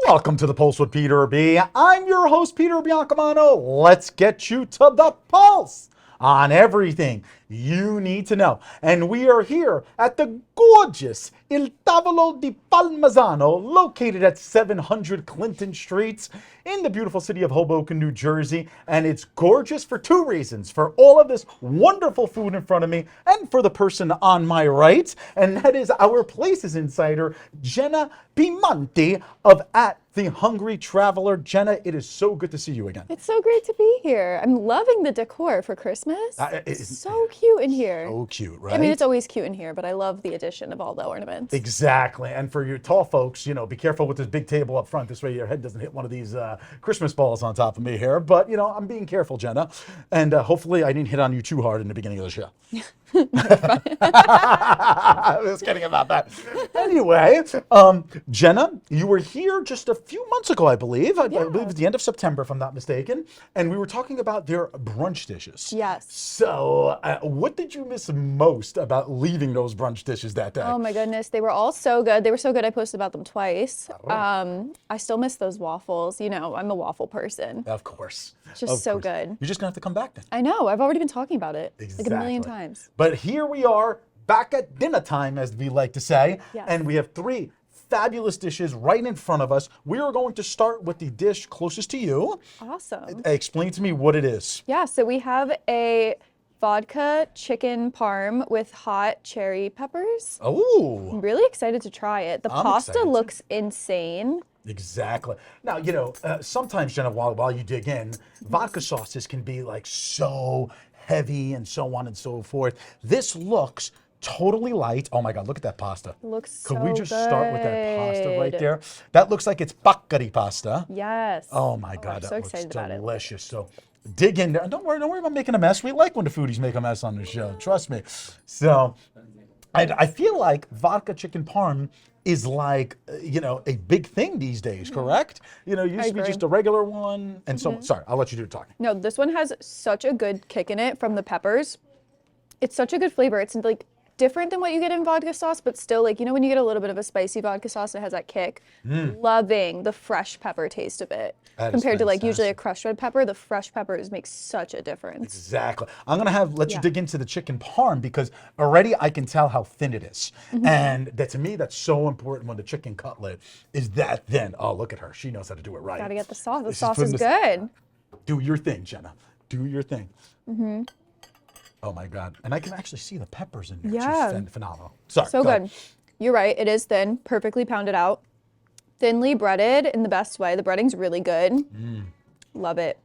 Welcome to the Pulse with Peter B. I'm your host, Peter Biancamano. Let's get you to the pulse on everything you need to know. And we are here at the gorgeous Il Tavolo Di Palmisano, located at 700 Clinton Street in the beautiful city of Hoboken, New Jersey. And it's gorgeous for two reasons: for all of this wonderful food in front of me and for the person on my right. And that is our Places Insider, Jenna Piemonte of at the Hungry Traveler. Jenna, it is so good to see you again. It's so great to be here. I'm loving the decor for Christmas. It's so cute in here. So cute, right? I mean, it's always cute in here, but I love the addition of all the ornaments. Exactly. And for your tall folks, you know, be careful with this big table up front. This way your head doesn't hit one of these Christmas balls on top of me here. But, you know, I'm being careful, Jenna. And hopefully I didn't hit on you too hard in the beginning of the show. I was kidding about that. Anyway, Jenna, you were here just a few months ago, I believe. I believe it was the end of September, if I'm not mistaken. And we were talking about their brunch dishes. Yes. So what did you miss most about leaving those brunch dishes that day? Oh my goodness, they were all so good. They were so good I posted about them twice. I still miss those waffles. You know, I'm a waffle person. Of course. Just so good. You're just going to have to come back then. I know. I've already been talking about it like a million Exactly. times. But here we are, back at dinner time, as we like to say. Yes. And we have three fabulous dishes right in front of us. We are going to start with the dish closest to you. Awesome. Explain to me what it is. Yeah, so we have a vodka chicken parm with hot cherry peppers. Oh. I'm really excited to try it. The pasta excited too. looks insane. Exactly. Now, you know, sometimes, Jenna, while you dig in, vodka sauces can be like so heavy and so on and so forth. This looks totally light. Oh my God, look at that pasta. It looks Could so we just start with that pasta right good. there? That looks like it's baccari pasta. Yes. Oh my God, I'm that so looks excited about it. delicious. So dig in there. Don't worry about making a mess. We like when the foodies make a mess on the show. Trust me. So I feel like vodka chicken parm is like, you know, a big thing these days, correct? You know, it used to be agree. just a regular one. And so, sorry, I'll let you do the talking. No, this one has such a good kick in it from the peppers. It's such a good flavor. It's like different than what you get in vodka sauce, but still, like, you know when you get a little bit of a spicy vodka sauce, it has that kick. Loving the fresh pepper taste of it. That is Compared to like usually a fantastic. crushed red pepper, the fresh peppers make such a difference. Exactly. I'm gonna let you dig into the chicken parm because already I can tell how thin it is. And that, to me, that's so important when the chicken cutlet is that thin. Oh, look at her. She knows how to do it right. Gotta get the sauce. The She's sauce putting is this- good. Do your thing, Jenna. Do your thing. Oh my God. And I can actually see the peppers in there. Yeah. It's phenomenal. Sorry. So go ahead. good. You're right. It is thin, perfectly pounded out, thinly breaded in the best way. The breading's really good. Love it.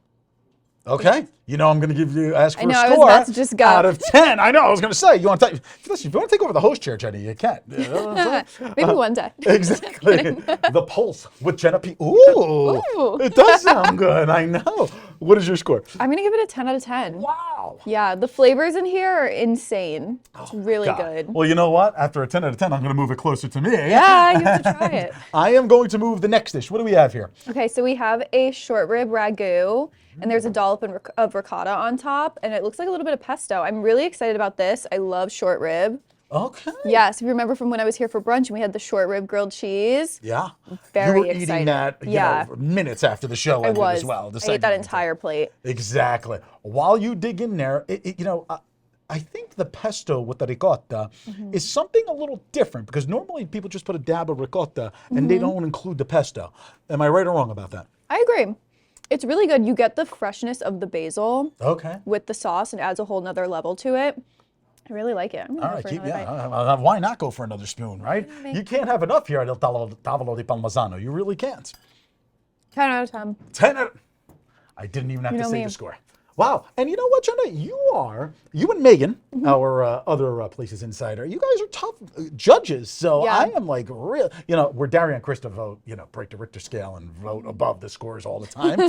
Okay. You know, I'm going to ask for know, a I was score about to just go. out of 10. I know. I was going to say, you want to listen, if you want to take over the host chair, Jenny, you can. Maybe one day. Exactly. The Pulse with Jenna P. Ooh. Ooh. It does sound good. I know. What is your score? I'm gonna give it a 10 out of 10. Wow. Yeah, the flavors in here are insane. It's really God. good. Well, you know what? After a 10 out of 10, I'm going to move it closer to me. Yeah, you have to try it. I am going to move the next dish. What do we have here? Okay, so we have a short rib ragu, and there's a dollop of ricotta on top, and it looks like a little bit of pesto. I'm really excited about this. I love short rib. Okay. Yes, if you remember from when I was here for brunch and we had the short rib grilled cheese. Yeah. Very You were eating excited. that minutes after the show I ended was. as well. I ate that entire plate. Exactly. While you dig in there, you know, I think the pesto with the ricotta is something a little different because normally people just put a dab of ricotta and they don't include the pesto. Am I right or wrong about that? I agree. It's really good. You get the freshness of the basil Okay. with the sauce and adds a whole nother level to it. I really like it. I'm gonna All go right, for keep, another bite. why not go for another spoon, right? You can't have enough here at Il Tavolo Di Palmisano. You really can't. 10 out of 10. 10 out. I didn't even have You to know say me. the score. Wow. And you know what, Jenna? You and Megan, our other Places Insider, you guys are tough judges. So Yeah. I am like real, you know, we're Daria and Krista vote, you know, break the Richter scale and vote above the scores all the time.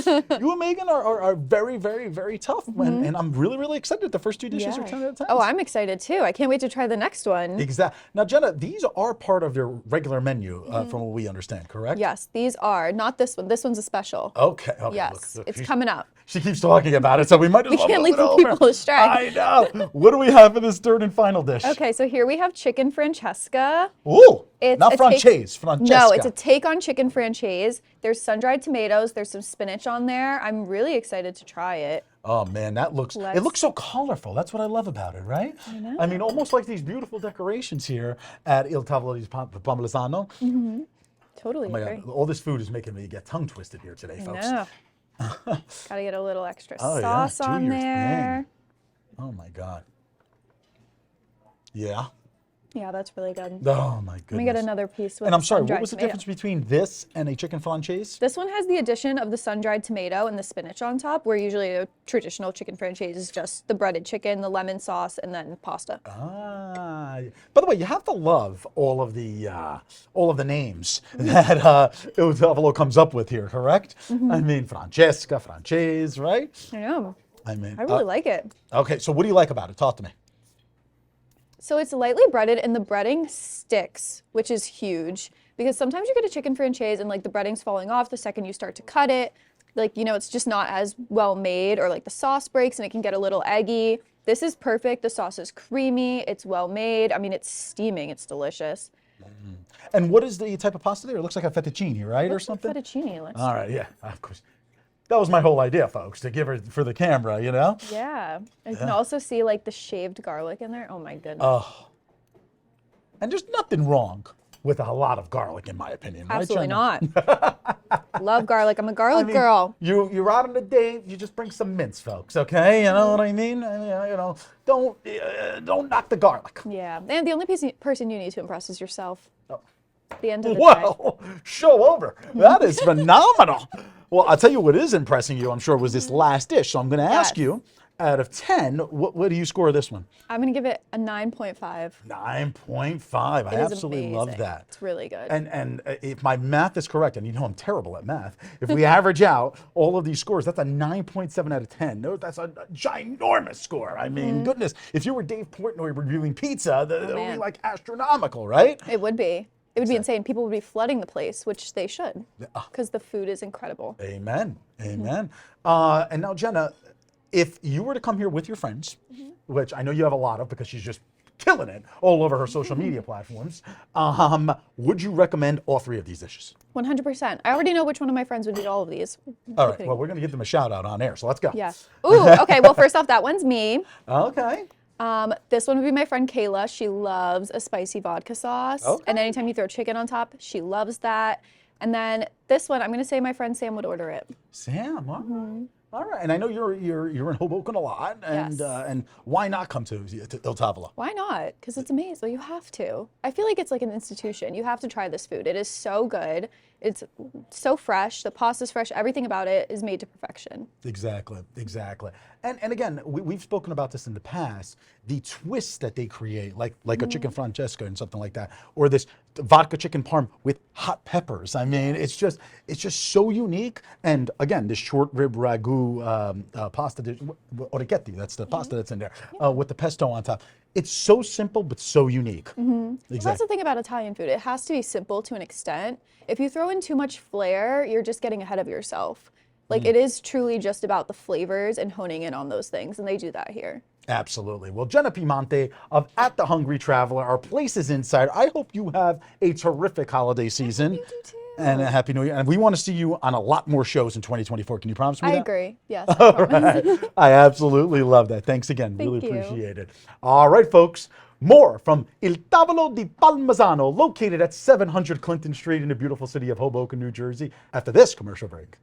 You and Megan are very, very, very tough. And I'm really, really excited. The first two dishes are 10 out of 10. Oh, I'm excited too. I can't wait to try the next one. Exactly. Now, Jenna, these are part of your regular menu, from what we understand, correct? Yes, these are. Not this one. This one's a special. Okay. Okay. Yes, look, it's she- coming up. She keeps talking about it, so so we might as We well can't move leave it the over. people astray. I know. What do we have for this third and final dish? Okay, so here we have chicken Francesca. Ooh, It's not a Francese, Francesca. No, it's a take on chicken Francese. There's sun-dried tomatoes. There's some spinach on there. I'm really excited to try it. Oh man, it looks so colorful. That's what I love about it, right? I know. I mean, almost like these beautiful decorations here at Il Tavolo Di Palmisano. Mm-hmm. Totally Oh my agree. God, all this food is making me get tongue twisted here today, folks. No. Gotta get a little extra Oh, sauce yeah, do on your there. thing. Oh my God. Yeah. Yeah, that's really good. Oh my goodness. Let me get another piece with And I'm sorry, what sun-dried was the tomato. difference between this and a chicken Francese? This one has the addition of the sun-dried tomato and the spinach on top, where usually a traditional chicken Francese is just the breaded chicken, the lemon sauce, and then pasta. Ah, by the way, you have to love all of the names that Il Tavolo comes up with here, correct? I mean, Francesca, Francese, right? I know. I mean, I really like it. Okay, so what do you like about it? Talk to me. So it's lightly breaded and the breading sticks, which is huge because sometimes you get a chicken Francese and like the breading's falling off the second you start to cut it. Like, you know, it's just not as well made, or like the sauce breaks and it can get a little eggy. This is perfect. The sauce is creamy. It's well made. I mean, it's steaming. It's delicious. And what is the type of pasta there? It looks like a fettuccine, right, or something? Fettuccine. Let's All right, yeah, of course. That was my whole idea, folks, to give her for the camera, you know? Yeah. You can also see like the shaved garlic in there. Oh my goodness. Oh. And there's nothing wrong with a lot of garlic, in my opinion. Absolutely right, not. Love garlic. I'm a garlic girl. You're out on a date, you just bring some mince, folks, okay? You know what I mean? You know, don't knock the garlic. Yeah. And the only person you need to impress is yourself. Oh. At the end of the day. Well, show over. That is phenomenal. Well, I'll tell you what is impressing you, I'm sure, was this last dish. So I'm going to ask you, out of 10, what do you score this one? I'm going to give it a 9.5. 9.5. I absolutely love that. It's really good. And if my math is correct, and you know I'm terrible at math, if we average out all of these scores, that's a 9.7 out of 10. No, that's a ginormous score. I mean, goodness, if you were Dave Portnoy reviewing pizza, that would be like astronomical, right? It would be. It would be insane. People would be flooding the place, which they should, because the food is incredible. Amen. Amen. And now, Jenna, if you were to come here with your friends, which I know you have a lot of because she's just killing it all over her social media platforms, would you recommend all three of these dishes? 100%. I already know which one of my friends would eat all of these. All right. Well, we're going to give them a shout out on air, so let's go. Yeah. Ooh, okay. Well, first off, that one's me. Okay. This one would be my friend Kayla. She loves a spicy vodka sauce. Okay. And anytime you throw chicken on top, she loves that. And then this one, I'm going to say my friend Sam would order it. Sam, all right. And I know you're in Hoboken a lot, and Yes. And why not come to Il Tavolo? Why not? Because it's amazing. You have to. I feel like it's like an institution. You have to try this food. It is so good. It's so fresh. The pasta's fresh. Everything about it is made to perfection. Exactly, exactly. And again, we've spoken about this in the past. The twist that they create, like a chicken Francesca and something like that, or this vodka chicken parm with hot peppers. I mean, it's just so unique. And again, this short rib ragu pasta dish, orecchietti, that's the pasta that's in there, with the pesto on top. It's so simple, but so unique. Well, that's the thing about Italian food. It has to be simple to an extent. If you throw in too much flair, you're just getting ahead of yourself. Like, it is truly just about the flavors and honing in on those things, and they do that here. Absolutely. Well, Jenna Piemonte of At the Hungry Traveler, our place is Insider. I hope you have a terrific holiday season. You do too. And a Happy New Year. And we want to see you on a lot more shows in 2024. Can you promise me that? I agree. Yes. All right. I absolutely love that. Thanks again. Thank Really you. appreciate it. All right, folks. More from Il Tavolo di Palmisano, located at 700 Clinton Street in the beautiful city of Hoboken, New Jersey, after this commercial break.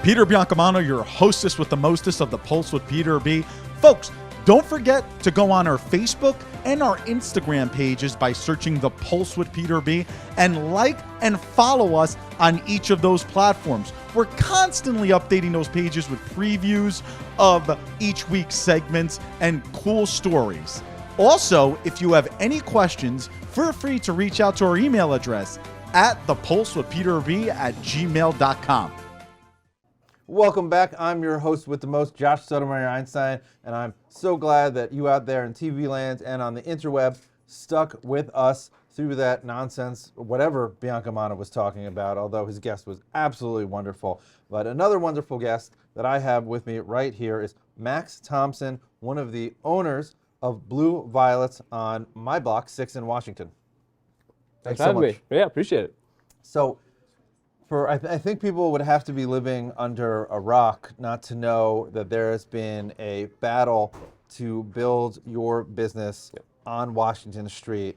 Peter Biancamano, your hostess with the mostest of the Pulse with Peter B. Folks, don't forget to go on our Facebook and our Instagram pages by searching The Pulse with Peter B. and like and follow us on each of those platforms. We're constantly updating those pages with previews of each week's segments and cool stories. Also, if you have any questions, feel free to reach out to our email address at thepulsewithpeterb@gmail.com. Welcome back. I'm your host with the most, Josh Sotomayor Einstein, and I'm so glad that you out there in TV land and on the interweb stuck with us through that nonsense, whatever Biancamano was talking about, although his guest was absolutely wonderful. But another wonderful guest that I have with me right here is Max Thompson, one of the owners of Blue Violets on my block, 6 in Washington. Thanks for having me. Yeah, appreciate it. So, I think people would have to be living under a rock not to know that there has been a battle to build your business on Washington Street,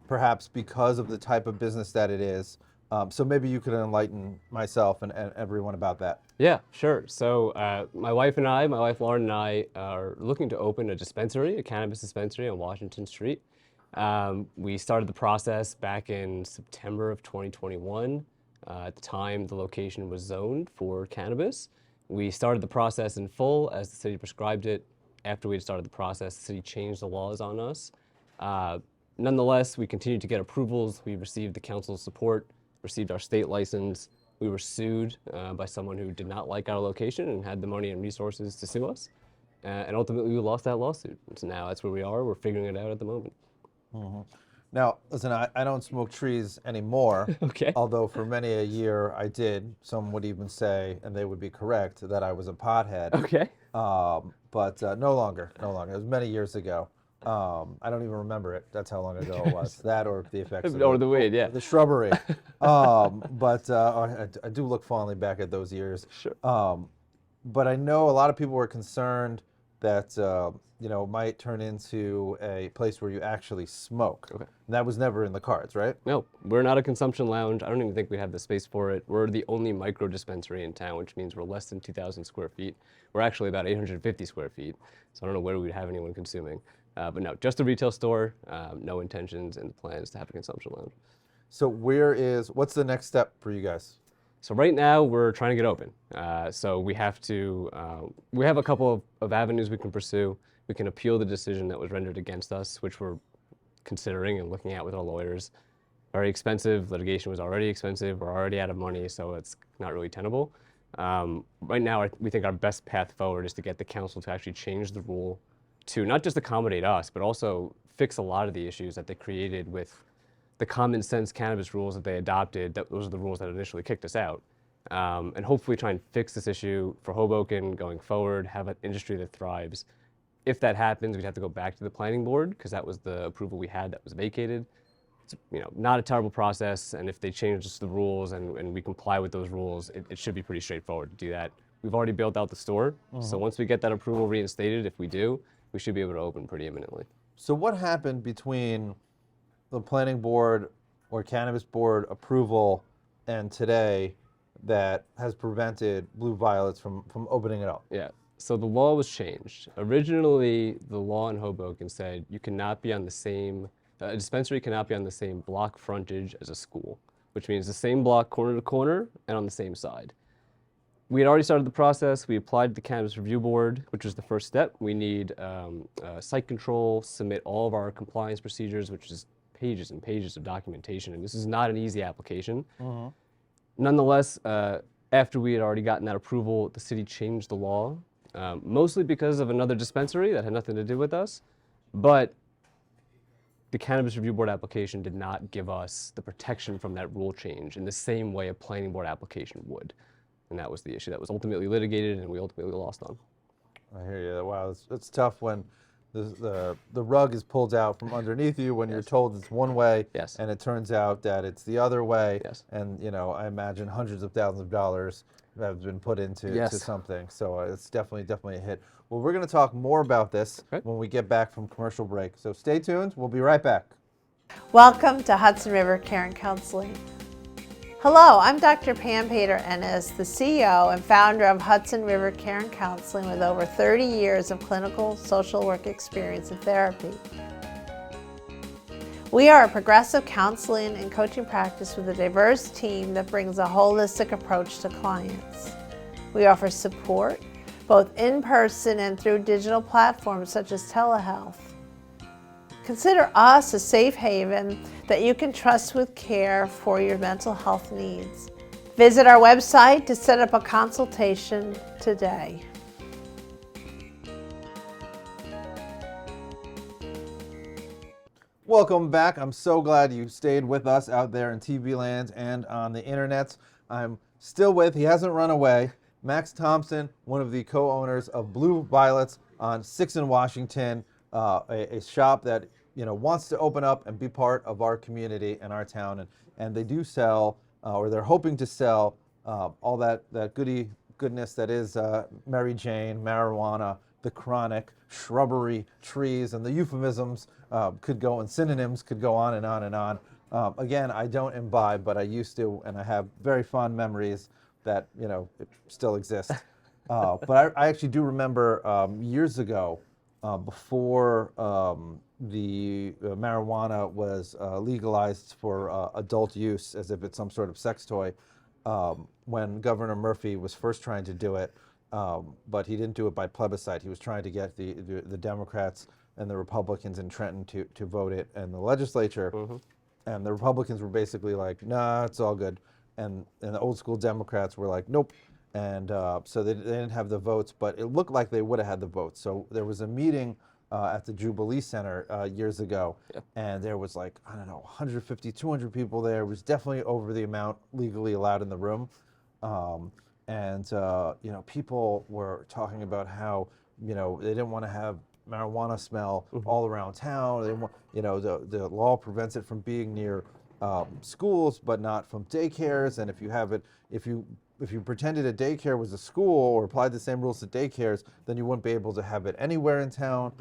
perhaps because of the type of business that it is. So maybe you could enlighten myself and everyone about that. Yeah, sure. So my wife Lauren and I are looking to open a dispensary, a cannabis dispensary on Washington Street. We started the process back in September of 2021. At the time, the location was zoned for cannabis. We started the process in full as the city prescribed it. After we had started the process, the city changed the laws on us. Nonetheless, we continued to get approvals. We received the council's support, received our state license. We were sued by someone who did not like our location and had the money and resources to sue us. And ultimately, we lost that lawsuit. So now that's where we are. We're figuring it out at the moment. Mm-hmm. Now, listen, I don't smoke trees anymore. Okay. Although for many a year I did. Some would even say, and they would be correct, that I was a pothead. Okay. But no longer. It was many years ago. I don't even remember it. That's how long ago it was. That or the effects of Or the weed, yeah. the shrubbery. But I do look fondly back at those years. Sure. But I know a lot of people were concerned that might turn into a place where you actually smoke. Okay. And that was never in the cards, right? No, we're not a consumption lounge. I don't even think we have the space for it. We're the only micro dispensary in town, which means we're less than 2,000 square feet. We're actually about 850 square feet, so I don't know where we'd have anyone consuming. But no, just a retail store, no intentions and plans to have a consumption lounge. So what's the next step for you guys? So right now we're trying to get open. So we have a couple of avenues we can pursue. We can appeal the decision that was rendered against us, which we're considering and looking at with our lawyers. Very expensive, litigation was already expensive, we're already out of money, so it's not really tenable. Right now, we think our best path forward is to get the council to actually change the rule to not just accommodate us, but also fix a lot of the issues that they created with the common sense cannabis rules that they adopted. Those are the rules that initially kicked us out. And hopefully try and fix this issue for Hoboken going forward, have an industry that thrives. If that happens, we'd have to go back to the planning board because that was the approval we had that was vacated. It's not a terrible process, and if they change the rules and we comply with those rules, it should be pretty straightforward to do that. We've already built out the store, so once we get that approval reinstated, if we do, we should be able to open pretty imminently. So what happened between the planning board or cannabis board approval and today that has prevented Blue Violets from opening it up? Yeah. So the law was changed. Originally, the law in Hoboken said you cannot be on the same, a dispensary cannot be on the same block frontage as a school, which means the same block corner to corner and on the same side. We had already started the process. We applied to the Cannabis Review Board, which was the first step. We need site control, submit all of our compliance procedures, which is pages and pages of documentation, and this is not an easy application. Nonetheless, after we had already gotten that approval, the city changed the law. Mostly because of another dispensary that had nothing to do with us, but the Cannabis Review Board application did not give us the protection from that rule change in the same way a planning board application would. And that was the issue that was ultimately litigated and we ultimately lost on. I hear you. Wow, it's tough when the rug is pulled out from underneath you when you're told it's one way, and it turns out that it's the other way. And I imagine hundreds of thousands of dollars have been put into something. So it's definitely a hit. Well, we're going to talk more about this when we get back from commercial break. So stay tuned. We'll be right back. Welcome to Hudson River Care and Counseling. Hello, I'm Dr. Pam Pater-Ennis, the CEO and founder of Hudson River Care and Counseling with over 30 years of clinical social work experience in therapy. We are a progressive counseling and coaching practice with a diverse team that brings a holistic approach to clients. We offer support both in person and through digital platforms such as telehealth. Consider us a safe haven that you can trust with care for your mental health needs. Visit our website to set up a consultation today. Welcome back. I'm so glad you stayed with us out there in TV land and on the internet. I'm still with, he hasn't run away, Max Thompson, one of the co-owners of Blue Violets on 6th and Washington, a shop that wants to open up and be part of our community and our town. And they do sell, or they're hoping to sell, all that goodness that is Mary Jane, marijuana, the chronic, shrubbery, trees, and the euphemisms could go, and synonyms could go on and on and on. Again, I don't imbibe, but I used to, and I have very fond memories that it still exist. But I actually do remember years ago, before the marijuana was legalized for adult use, as if it's some sort of sex toy, when Governor Murphy was first trying to do it. But he didn't do it by plebiscite. He was trying to get the Democrats and the Republicans in Trenton to vote it in the legislature. And the Republicans were basically like, nah, it's all good. And the old school Democrats were like, nope. And so they didn't have the votes, but it looked like they would have had the votes. So there was a meeting at the Jubilee Center years ago, and there was like, I don't know, 150, 200 people there. It was definitely over the amount legally allowed in the room. People were talking about how, they didn't want to have marijuana smell all around town. They didn't want, the law prevents it from being near schools, but not from daycares. And if you pretended a daycare was a school or applied the same rules to daycares, then you wouldn't be able to have it anywhere in town.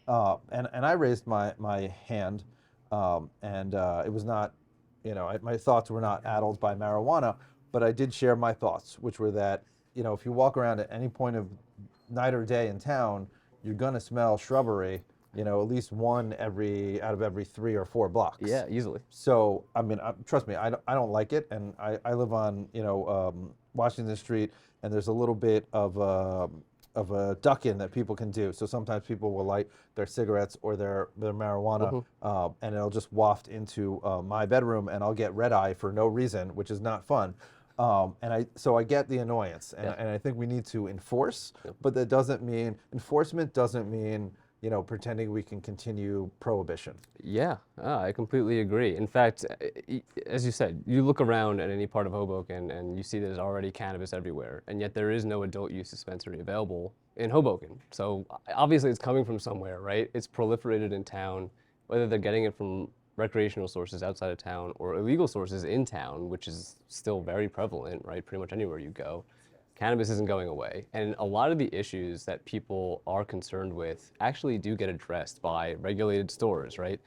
And I raised my hand, and it was not, my thoughts were not addled by marijuana. But I did share my thoughts, which were that, if you walk around at any point of night or day in town, you're going to smell shrubbery, at least one out of every 3 or 4 blocks. Yeah, easily. So, I mean, trust me, I don't like it. And I live on, Washington Street, and there's a little bit of a duck-in that people can do. So sometimes people will light their cigarettes or their marijuana, and it'll just waft into my bedroom, and I'll get red eye for no reason, which is not fun. So I get the annoyance, and I think we need to enforce, but that doesn't mean, enforcement doesn't mean, pretending we can continue prohibition. Yeah, I completely agree. In fact, as you said, you look around at any part of Hoboken and you see there's already cannabis everywhere, and yet there is no adult use dispensary available in Hoboken. So obviously it's coming from somewhere, right? It's proliferated in town, whether they're getting it from recreational sources outside of town or illegal sources in town, which is still very prevalent, right? Pretty much anywhere you go. Cannabis isn't going away. And a lot of the issues that people are concerned with actually do get addressed by regulated stores, right?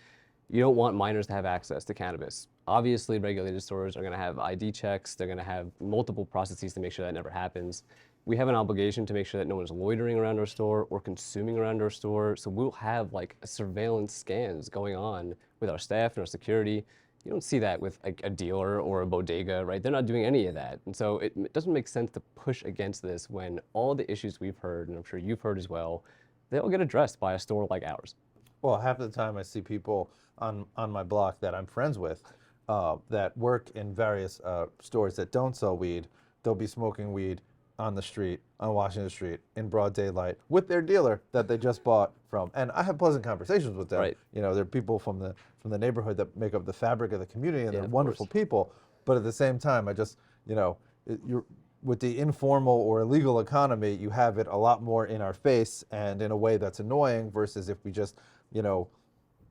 You don't want minors to have access to cannabis. Obviously, regulated stores are going to have ID checks. They're going to have multiple processes to make sure that never happens. We have an obligation to make sure that no one's loitering around our store or consuming around our store. So we'll have like surveillance scans going on with our staff and our security. You don't see that with a dealer or a bodega, right? They're not doing any of that. And so it doesn't make sense to push against this when all the issues we've heard, and I'm sure you've heard as well, they all get addressed by a store like ours. Well, half the time I see people on my block that I'm friends with that work in various stores that don't sell weed. They'll be smoking weed on the street, on Washington Street, in broad daylight, with their dealer that they just bought from. And I have pleasant conversations with them. Right. They're people from the neighborhood that make up the fabric of the community, and they're wonderful people. But at the same time, I just, you're with the informal or illegal economy, you have it a lot more in our face and in a way that's annoying versus if we just,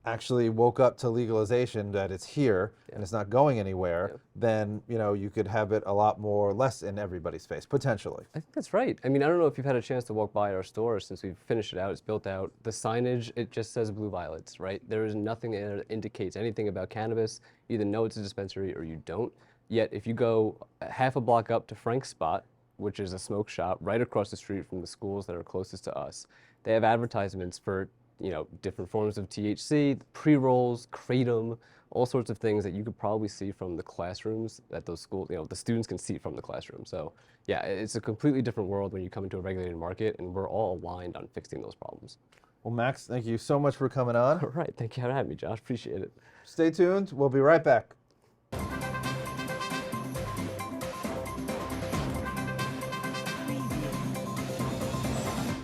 actually woke up to legalization, that it's here and it's not going anywhere, then, you could have it a lot more less in everybody's face, potentially. I think that's right. I mean, I don't know if you've had a chance to walk by our store since we've finished it out, it's built out. The signage, it just says Blue Violets, right? There is nothing there that indicates anything about cannabis. You either know it's a dispensary or you don't. Yet if you go half a block up to Frank's Spot, which is a smoke shop right across the street from the schools that are closest to us, they have advertisements for different forms of THC, pre-rolls, kratom, all sorts of things that you could probably see from the classrooms at those schools. The students can see from the classroom. So yeah, it's a completely different world when you come into a regulated market, and we're all aligned on fixing those problems. Well, Max, thank you so much for coming on. All right, thank you for having me, Josh. Appreciate it. Stay tuned. We'll be right back.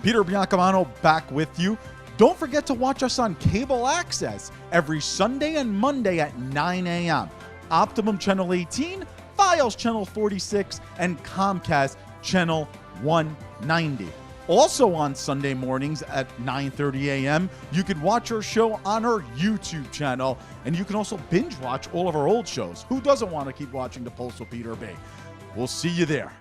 Peter Biancamano back with you. Don't forget to watch us on cable access every Sunday and Monday at 9 a.m. Optimum Channel 18, Files Channel 46, and Comcast Channel 190. Also on Sunday mornings at 9:30 a.m., you can watch our show on our YouTube channel, and you can also binge watch all of our old shows. Who doesn't want to keep watching The Pulse with Peter B? We'll see you there.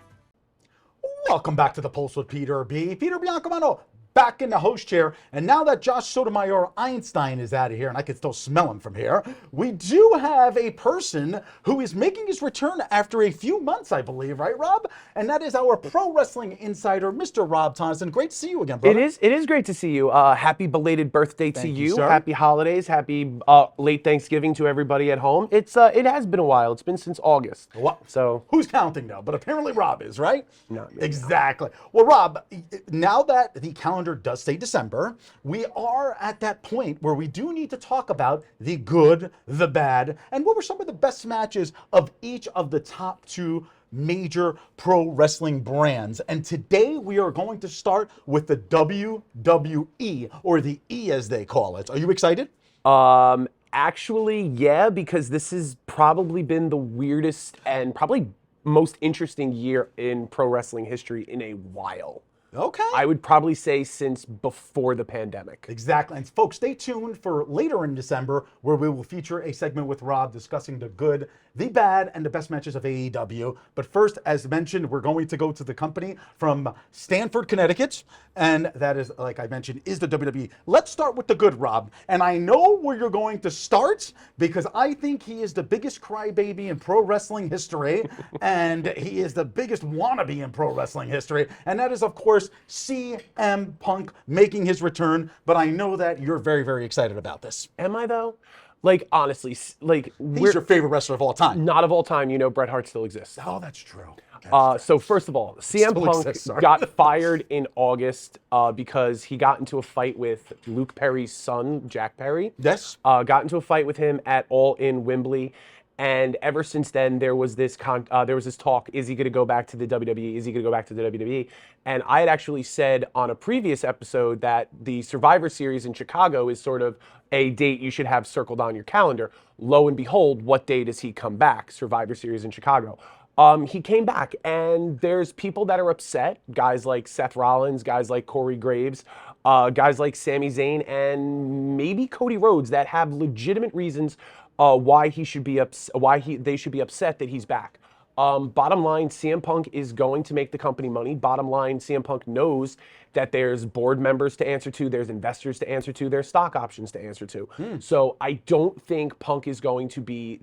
Welcome back to The Pulse with Peter B. Peter Biancamano back in the host chair, and now that Josh Sotomayor Einstein is out of here, and I can still smell him from here, we do have a person who is making his return after a few months, I believe, right, Rob? And that is our pro wrestling insider, Mr. Rob Tonnesen. Great to see you again, brother. It is great to see you. Happy belated birthday to you. Sir. Happy holidays. Happy late Thanksgiving to everybody at home. It has been a while. It's been since August. What? So who's counting though? But apparently Rob is, right? No, exactly. Well, Rob, now that the calendar does say December, we are at that point where we do need to talk about the good, the bad, and what were some of the best matches of each of the top two major pro wrestling brands. And today we are going to start with the WWE, or the E as they call it. Are you excited? Actually, yeah, because this has probably been the weirdest and probably most interesting year in pro wrestling history in a while. Okay. I would probably say since before the pandemic. Exactly. And folks, stay tuned for later in December, where we will feature a segment with Rob discussing the good, the bad, and the best matches of AEW. But first, as mentioned, we're going to go to the company from Stamford, Connecticut. And that is, like I mentioned, is the WWE. Let's start with the good, Rob. And I know where you're going to start, because I think he is the biggest crybaby in pro wrestling history. And he is the biggest wannabe in pro wrestling history. And that is, of course, CM Punk making his return, but I know that you're very, very excited about this. Am I though? Like, honestly, like, He's your favorite wrestler of all time. Not of all time. You know, Bret Hart still exists. Oh, that's true. So first of all, CM Still Punk exists, sorry. got fired in August because he got into a fight with Luke Perry's son, Jack Perry. Yes. Got into a fight with him at All In Wembley. And ever since then, there was this talk: is he going to go back to the WWE? Is he going to go back to the WWE? And I had actually said on a previous episode that the Survivor Series in Chicago is sort of a date you should have circled on your calendar. Lo and behold, what day does he come back? Survivor Series in Chicago. He came back, and there's people that are upset. Guys like Seth Rollins, guys like Corey Graves, guys like Sami Zayn, and maybe Cody Rhodes that have legitimate reasons why they should be upset that he's back. Bottom line, CM Punk is going to make the company money. Bottom line, CM Punk knows that there's board members to answer to, there's investors to answer to, there's stock options to answer to. So I don't think Punk is going to be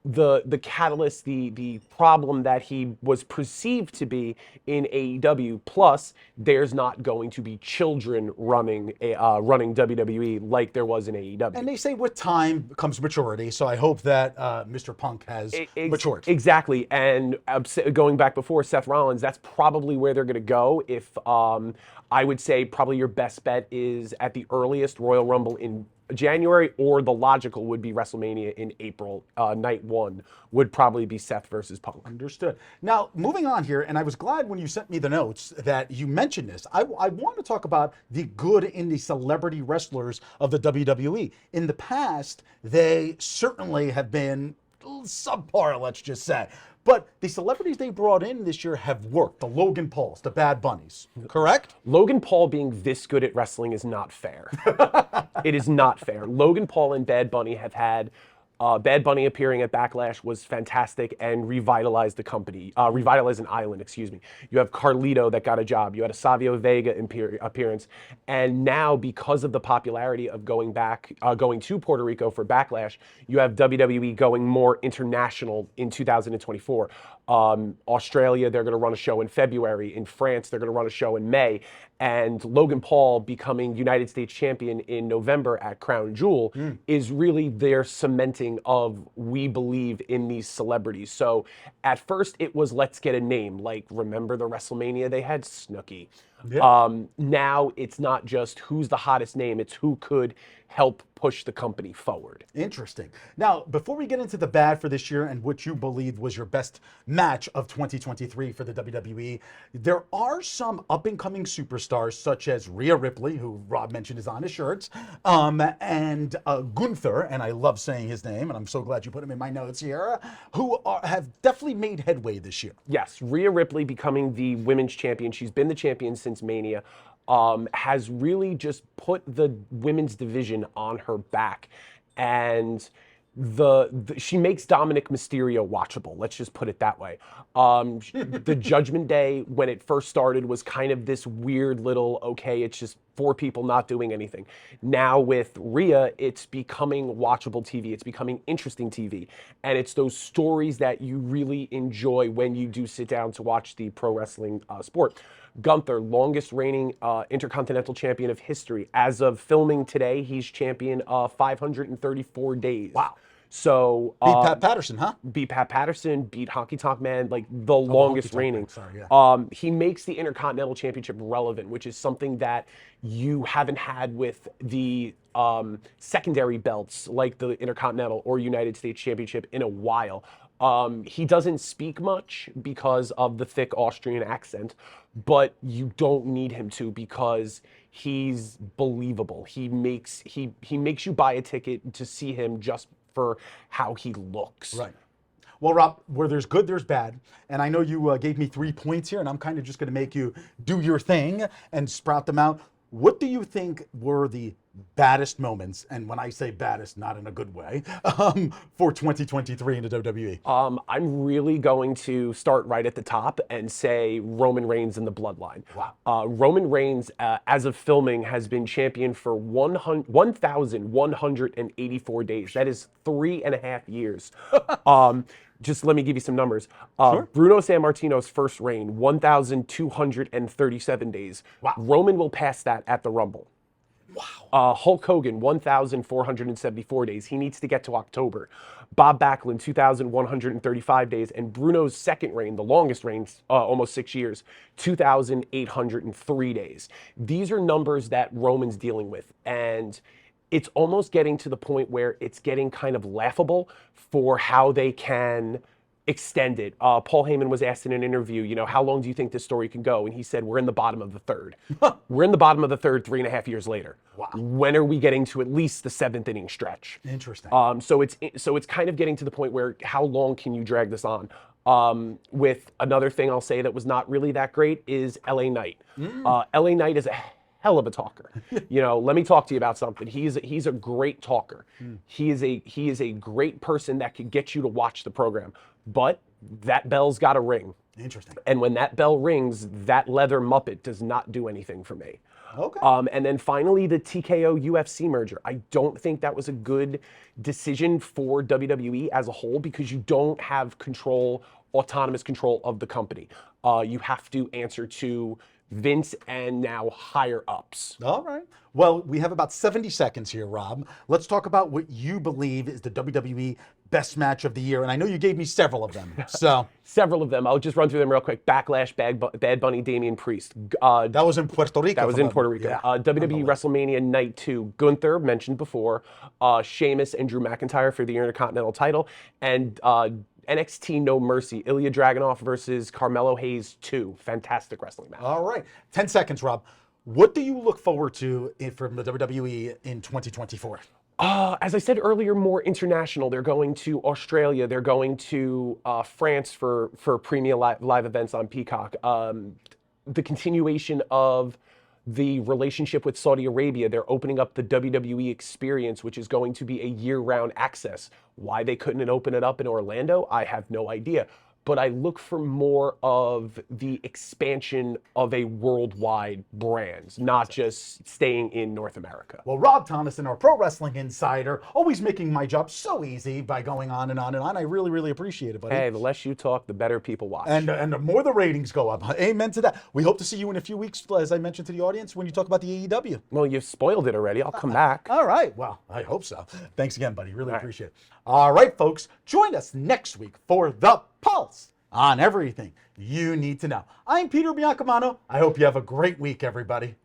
the catalyst, the problem that he was perceived to be in AEW. Plus, there's not going to be children running WWE like there was in AEW. And they say with time comes maturity, so I hope that Mr. Punk has matured. Exactly. And going back before, Seth Rollins, that's probably where they're going to go. If I would say probably your best bet is at the earliest Royal Rumble in January, or the logical would be WrestleMania in April. Night one would probably be Seth versus Punk. Understood. Now, moving on here, and I was glad when you sent me the notes that you mentioned this. I want to talk about the good in the celebrity wrestlers of the WWE. In the past, they certainly have been subpar, let's just say. But the celebrities they brought in this year have worked. The Logan Pauls, the Bad Bunnies, correct? Logan Paul being this good at wrestling is not fair. It is not fair. Logan Paul and Bad Bunny have had Bad Bunny appearing at Backlash was fantastic and revitalized the company, revitalized an island, excuse me. You have Carlito that got a job. You had a Savio Vega appearance. And now, because of the popularity of going to Puerto Rico for Backlash, you have WWE going more international in 2024. Australia, they're going to run a show in February. In France, they're going to run a show in May. And Logan Paul becoming United States champion in November at Crown Jewel is really their cementing of we believe in these celebrities. So at first it was let's get a name. Like, remember the WrestleMania? They had Snooki. Yeah. Now it's not just who's the hottest name, it's who could help push the company forward. Interesting. Now, before we get into the bad for this year and what you believe was your best match of 2023 for the WWE, there are some up-and-coming superstars such as Rhea Ripley, who Rob mentioned is on his shirts, and Gunther, and I love saying his name, and I'm so glad you put him in my notes here, who have definitely made headway this year. Yes, Rhea Ripley becoming the women's champion. She's been the champion since Mania. Has really just put the women's division on her back, and she makes Dominic Mysterio watchable. Let's just put it that way. The Judgment Day, when it first started, was kind of this weird little, okay, it's just 4 people not doing anything. Now with Rhea, it's becoming watchable TV. It's becoming interesting TV. And it's those stories that you really enjoy when you do sit down to watch the pro wrestling sport. Gunther, longest reigning Intercontinental Champion of history. As of filming today, he's champion 534 days. Wow. So Beat Pat Patterson, huh? Beat Pat Patterson, beat Honky Tonk Man, like the longest reigning. Sorry, yeah. He makes the Intercontinental Championship relevant, which is something that you haven't had with the secondary belts like the Intercontinental or United States Championship in a while. He doesn't speak much because of the thick Austrian accent, but you don't need him to because he's believable. He makes you buy a ticket to see him just for how he looks. Right. Well, Rob, where there's good, there's bad. And I know you gave me 3 points here, and I'm kind of just going to make you do your thing and sprout them out. What do you think were the baddest moments, and when I say baddest, not in a good way, for 2023 in the WWE? I'm really going to start right at the top and say Roman Reigns and the Bloodline. Wow. Roman Reigns, as of filming, has been champion for 1,184 days. That is 3.5 years. Just let me give you some numbers. Sure. Bruno Sammartino's first reign, 1,237 days. Wow. Roman will pass that at the Rumble. Wow. Hulk Hogan, 1,474 days. He needs to get to October. Bob Backlund, 2,135 days. And Bruno's second reign, the longest reign, almost 6 years, 2,803 days. These are numbers that Roman's dealing with. And it's almost getting to the point where it's getting kind of laughable for how they can extend it. Paul Heyman was asked in an interview, how long do you think this story can go? And he said, we're in the bottom of the third. We're in the bottom of the third 3.5 years later. Wow. When are we getting to at least the 7th inning stretch? Interesting. So it's kind of getting to the point where how long can you drag this on? With another thing I'll say that was not really that great is LA Knight. LA Knight is a hell of a talker. Let me talk to you about something. He's a great talker. He is a great person that could get you to watch the program. But that bell's got to ring. Interesting. And when that bell rings, that leather Muppet does not do anything for me. Okay. And then finally, the TKO UFC merger. I don't think that was a good decision for WWE as a whole because you don't have autonomous control of the company. You have to answer to Vince and now higher ups. All right. Well, we have about 70 seconds here, Rob. Let's talk about what you believe is the WWE best match of the year. And I know you gave me several of them. So several of them. I'll just run through them real quick. Backlash, Bad Bunny, Damian Priest. That was in Puerto Rico. That was in Puerto Rico. Yeah. WWE WrestleMania Night 2. Gunther, mentioned before. Sheamus and Drew McIntyre for the Intercontinental title. And NXT No Mercy, Ilya Dragunov versus Carmelo Hayes 2. Fantastic wrestling match. All right. 10 seconds, Rob. What do you look forward to from the WWE in 2024? As I said earlier, more international. They're going to Australia. They're going to France for premium live events on Peacock. The continuation of the relationship with Saudi Arabia. They're opening up the WWE experience, which is going to be a year-round access. Why they couldn't open it up in Orlando, I have no idea. But I look for more of the expansion of a worldwide brand, not just staying in North America. Well, Rob Tonnesen, our pro wrestling insider, always making my job so easy by going on and on and on. I really, really appreciate it, buddy. Hey, the less you talk, the better people watch. And the more the ratings go up. Amen to that. We hope to see you in a few weeks, as I mentioned to the audience, when you talk about the AEW. Well, you've spoiled it already. I'll come back. All right. Well, I hope so. Thanks again, buddy. Really appreciate it. All right, folks. Join us next week for The Pulse on everything you need to know. I'm Peter Biancamano. I hope you have a great week, everybody.